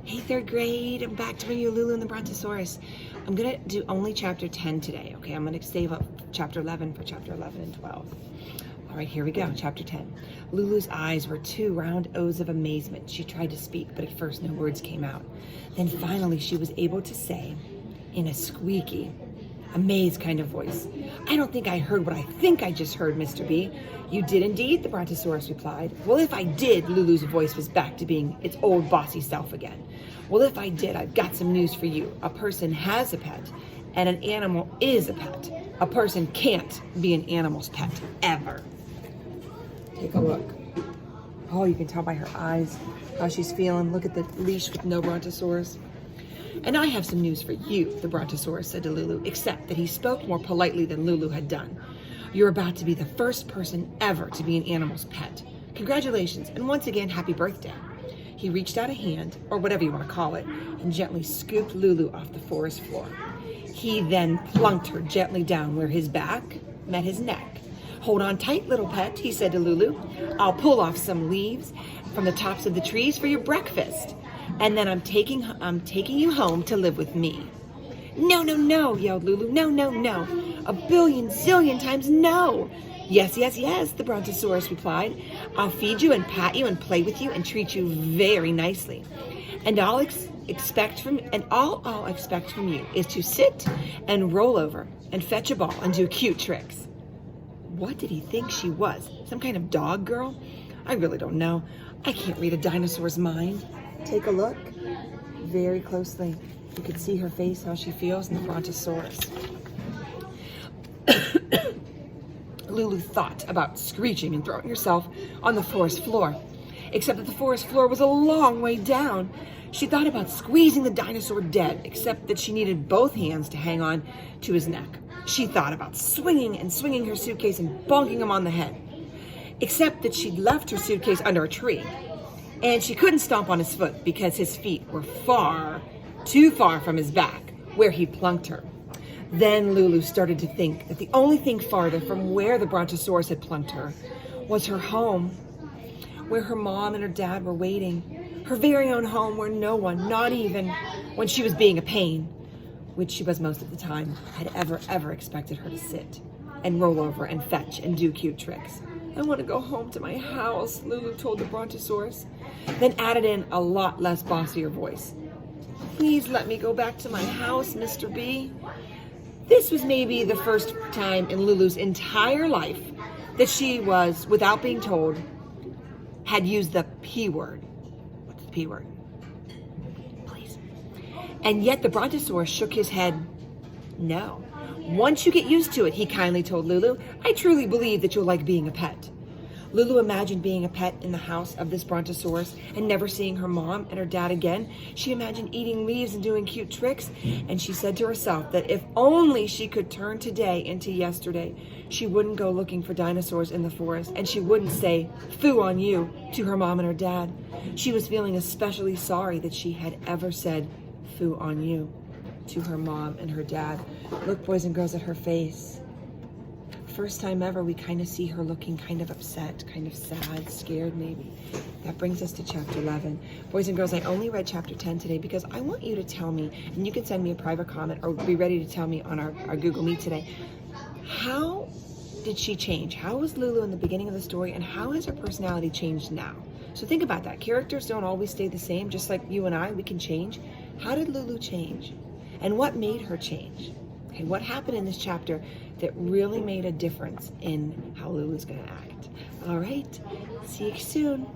Hey, third grade, I'm back to bring you Lulu and the Brontosaurus. I'm gonna do only chapter 10 today, okay? I'm gonna save up chapter 11 for chapter 11 and 12. All right, here we go, chapter 10. Lulu's eyes were two round O's of amazement. She tried to speak, but at first no words came out. Then finally she was able to say, in a squeaky, amazed kind of voice, I don't think I heard what I think I just heard, Mr. B. You did indeed, the Brontosaurus replied. Well, if I did, Lulu's voice was back to being its old bossy self again. Well, if I did, I've got some news for you. A person has a pet, and an animal is a pet. A person can't be an animal's pet, ever. Take a look. Oh, you can tell by her eyes how she's feeling. Look at the leash with no Brontosaurus. And I have some news for you, the Brontosaurus said to Lulu, except that he spoke more politely than Lulu had done. You're about to be the first person ever to be an animal's pet. Congratulations, and once again, happy birthday. He reached out a hand, or whatever you want to call it, and gently scooped Lulu off the forest floor. He then plunked her gently down where his back met his neck. Hold on tight, little pet, he said to Lulu. I'll pull off some leaves from the tops of the trees for your breakfast. And then I'm taking you home to live with me. No, no, no, yelled Lulu. No, no, no. A billion zillion times no. Yes, yes, yes, the Brontosaurus replied. I'll feed you and pat you and play with you and treat you very nicely. And all I'll expect from you is to sit and roll over and fetch a ball and do cute tricks. What did he think she was? Some kind of dog girl? I really don't know. I can't read a dinosaur's mind. Take a look very closely. You can see her face, how she feels in the Brontosaurus. Lulu thought about screeching and throwing herself on the forest floor, except that the forest floor was a long way down. She thought about squeezing the dinosaur dead, except that she needed both hands to hang on to his neck. She thought about swinging her suitcase and bonking him on the head, except that she'd left her suitcase under a tree, and she couldn't stomp on his foot because his feet were too far from his back, where he plunked her. Then Lulu started to think that the only thing farther from where the Brontosaurus had plunked her was her home, where her mom and her dad were waiting. Her very own home where no one, not even when she was being a pain, which she was most of the time, had ever expected her to sit and roll over and fetch and do cute tricks. I want to go home to my house, Lulu told the Brontosaurus, then added in a lot less bossier voice. Please let me go back to my house, Mr. B. This was maybe the first time in Lulu's entire life that she was, without being told, had used the P word. What's the P word? Please. And yet the Brontosaurus shook his head no. Once you get used to it, he kindly told Lulu, I truly believe that you'll like being a pet. Lulu imagined being a pet in the house of this Brontosaurus and never seeing her mom and her dad again. She imagined eating leaves and doing cute tricks, and she said to herself that if only she could turn today into yesterday, she wouldn't go looking for dinosaurs in the forest, and she wouldn't say, "Foo on you," to her mom and her dad. She was feeling especially sorry that she had ever said, "Foo on you," to her mom and her dad. Look, boys and girls, at her face. First time ever, we kind of see her looking kind of upset, kind of sad, scared maybe. That brings us to chapter 11. Boys and girls, I only read chapter 10 today because I want you to tell me, and you can send me a private comment or be ready to tell me on our Google Meet today, how did she change? How was Lulu in the beginning of the story, and how has her personality changed now? So think about that. Characters don't always stay the same, just like you and I, we can change. How did Lulu change? And what made her change? Okay, what happened in this chapter that really made a difference in how Lulu's going to act? All right, see you soon.